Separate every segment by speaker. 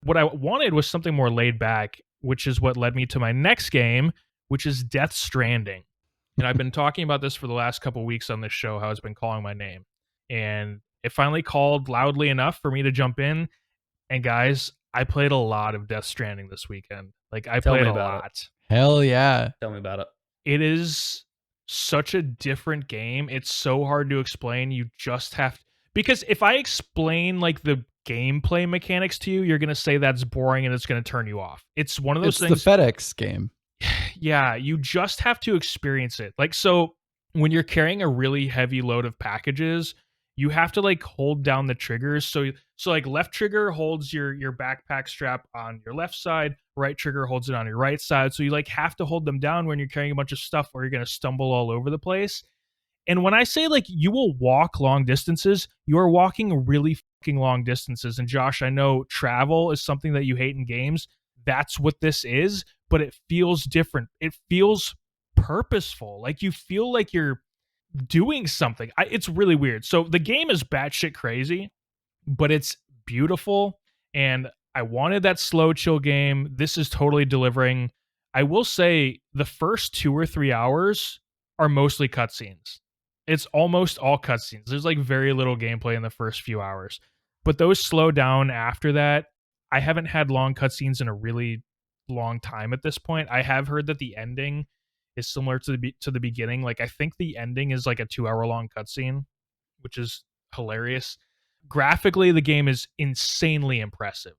Speaker 1: what I wanted was something more laid back, which is what led me to my next game, which is Death Stranding. And I've been talking about this for the last couple weeks on this show, how it's been calling my name. And it finally called loudly enough for me to jump in. And guys, I played a lot of Death Stranding this weekend. Like, I
Speaker 2: Tell
Speaker 1: played
Speaker 2: me
Speaker 1: a
Speaker 2: about
Speaker 1: lot.
Speaker 3: Hell yeah.
Speaker 2: Tell me about it.
Speaker 1: It is such a different game. It's so hard to explain. You just have, because if I explain like the gameplay mechanics to you, you're going to say that's boring and it's going to turn you off. It's one of those things.
Speaker 3: It's the FedEx game.
Speaker 1: Yeah, you just have to experience it. Like, so when you're carrying a really heavy load of packages, you have to like hold down the triggers. So like left trigger holds your backpack strap on your left side, right trigger holds it on your right side. So you like have to hold them down when you're carrying a bunch of stuff or you're going to stumble all over the place. And when I say like you will walk long distances, you are walking really fucking long distances. And Josh, I know travel is something that you hate in games. That's what this is, but it feels different. It feels purposeful. Like you feel like you're doing something. It's really weird. So the game is batshit crazy, but it's beautiful. And I wanted that slow chill game. This is totally delivering. I will say the first 2 or 3 hours are mostly cutscenes. It's almost all cutscenes. There's like very little gameplay in the first few hours, but those slow down after that. I haven't had long cutscenes in a really long time at this point. I have heard that the ending is similar to the beginning. Like I think the ending is like a 2-hour long cutscene, which is hilarious. Graphically, the game is insanely impressive.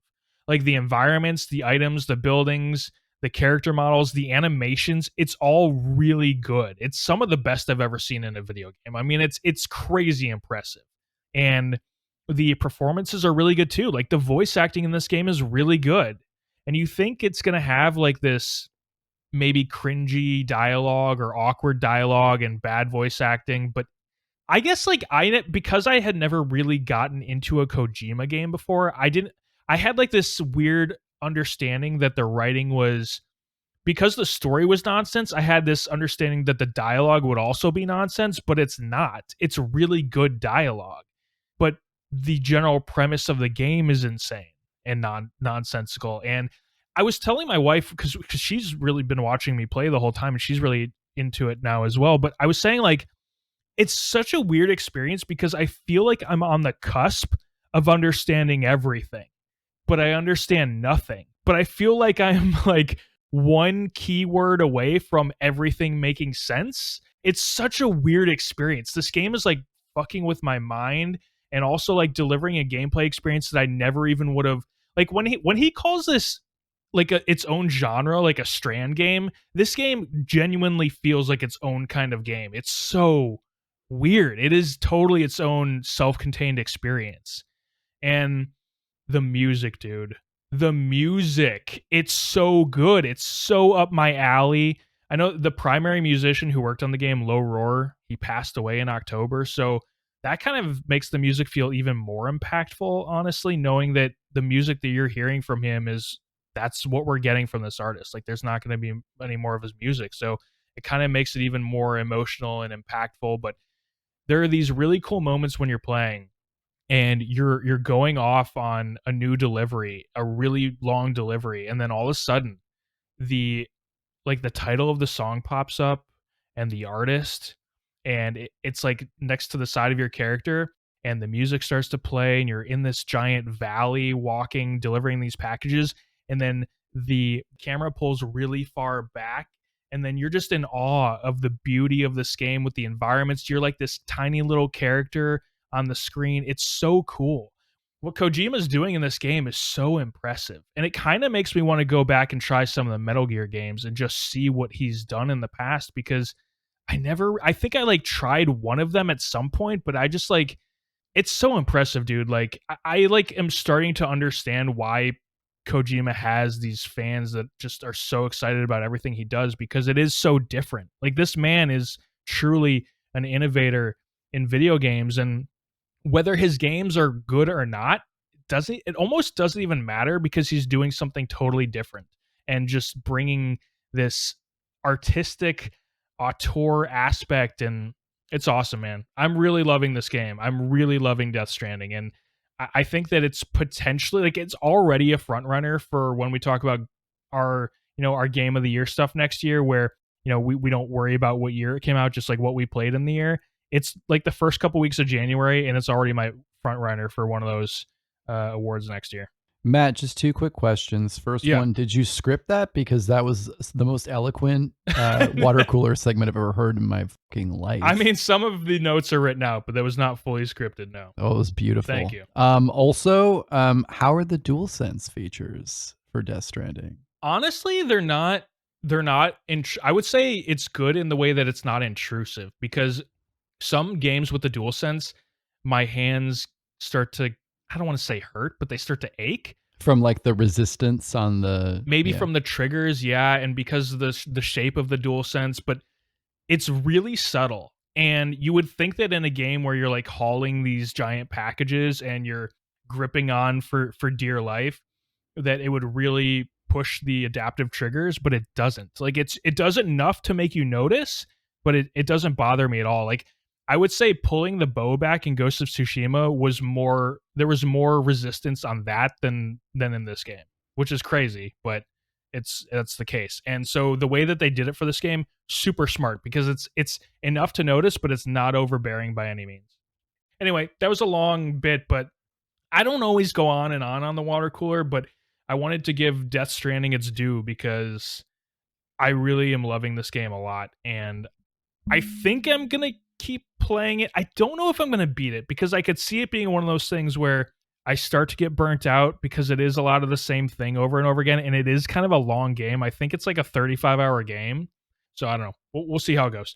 Speaker 1: Like the environments, the items, the buildings, the character models, the animations, it's all really good. It's some of the best I've ever seen in a video game. I mean, it's crazy impressive. And the performances are really good too. Like the voice acting in this game is really good. And you think it's going to have like this maybe cringy dialogue or awkward dialogue and bad voice acting, but I guess like because I had never really gotten into a Kojima game before, I had like this weird understanding that the writing was, because the story was nonsense, I had this understanding that the dialogue would also be nonsense, but it's not. It's really good dialogue. But the general premise of the game is insane and nonsensical. And I was telling my wife, because she's really been watching me play the whole time and she's really into it now as well. But I was saying like, it's such a weird experience because I feel like I'm on the cusp of understanding everything, but I understand nothing. But I feel like I'm like one keyword away from everything making sense. It's such a weird experience. This game is like fucking with my mind and also like delivering a gameplay experience that I never even would have, like when he calls this like its own genre, like a Strand game, this game genuinely feels like its own kind of game. It's so weird. It is totally its own self-contained experience. And the music, dude. The music. It's so good. It's so up my alley. I know the primary musician who worked on the game, Low Roar, he passed away in October. So that kind of makes the music feel even more impactful, honestly, knowing that the music that you're hearing from him that's what we're getting from this artist. Like there's not going to be any more of his music. So it kind of makes it even more emotional and impactful. But there are these really cool moments when you're playing and you're going off on a new delivery, a really long delivery, and then all of a sudden the title of the song pops up and the artist, and it's like next to the side of your character, and the music starts to play and you're in this giant valley walking, delivering these packages, and then the camera pulls really far back and then you're just in awe of the beauty of this game with the environments. You're like this tiny little character on the screen. It's so cool. What Kojima's doing in this game is so impressive. And it kind of makes me want to go back and try some of the Metal Gear games and just see what he's done in the past, because I think I like tried one of them at some point, but I just like, it's so impressive, dude. Like I like am starting to understand why Kojima has these fans that just are so excited about everything he does, because it is so different. Like this man is truly an innovator in video games, and whether his games are good or not, it almost doesn't even matter, because he's doing something totally different and just bringing this artistic auteur aspect, and it's awesome, man. I'm really loving this game. I'm really loving Death Stranding, and I think that it's potentially like it's already a front runner for when we talk about our our game of the year stuff next year, where we don't worry about what year it came out, just like what we played in the year. It's like the first couple weeks of January, and it's already my front runner for one of those awards next year.
Speaker 3: Matt, just two quick questions. First
Speaker 1: Yeah,
Speaker 3: one, did you script that? Because that was the most eloquent water cooler segment I've ever heard in my fucking
Speaker 1: I
Speaker 3: life.
Speaker 1: mean some of the notes are written out, but that was not fully scripted. No,
Speaker 3: Oh, it was
Speaker 1: thank
Speaker 3: beautiful.
Speaker 1: you.
Speaker 3: Also, how are the DualSense features for Death Stranding?
Speaker 1: Honestly, they're not. They're not. I would say it's good in the way that it's not intrusive because some games with the DualSense, my hands start to, I don't want to say hurt, but they start to ache.
Speaker 3: From like the resistance on the
Speaker 1: Maybe
Speaker 3: yeah.
Speaker 1: from the triggers, yeah, and because of the shape of the DualSense, but it's really subtle. And you would think that in a game where you're like hauling these giant packages and you're gripping on for dear life, that it would really push the adaptive triggers, but it doesn't. Like it does enough to make you notice, but it doesn't bother me at all. Like I would say pulling the bow back in Ghost of Tsushima was more, there was more resistance on that than in this game, which is crazy, but that's the case. And so the way that they did it for this game, super smart because it's enough to notice, but it's not overbearing by any means. Anyway, that was a long bit, but I don't always go on and on the water cooler, but I wanted to give Death Stranding its due because I really am loving this game a lot, and I think I'm gonna keep playing it. I don't know if I'm gonna beat it because I could see it being one of those things where I start to get burnt out because it is a lot of the same thing over and over again, and it is kind of a long game. I think it's like a 35-hour game, so I don't know. We'll see how it goes.